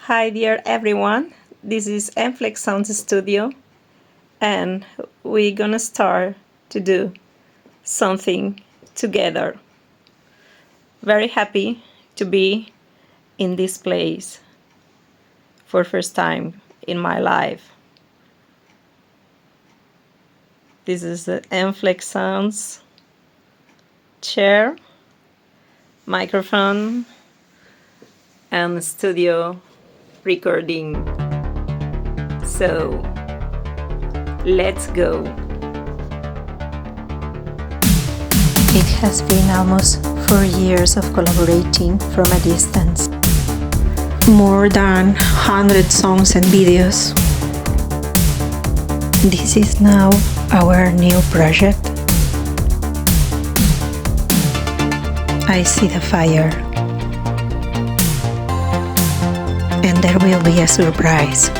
Hi, dear everyone. This is Mflex Sounds Studio, and we're gonna start to do something together. Very happy to be in this place for first time in my life. This is the Mflex Sounds chair, microphone, and studio recording. So let's go. It has been almost 4 years of collaborating from a distance. More than 100 songs and videos. This is now our new project. I see the fire. And there will be a surprise.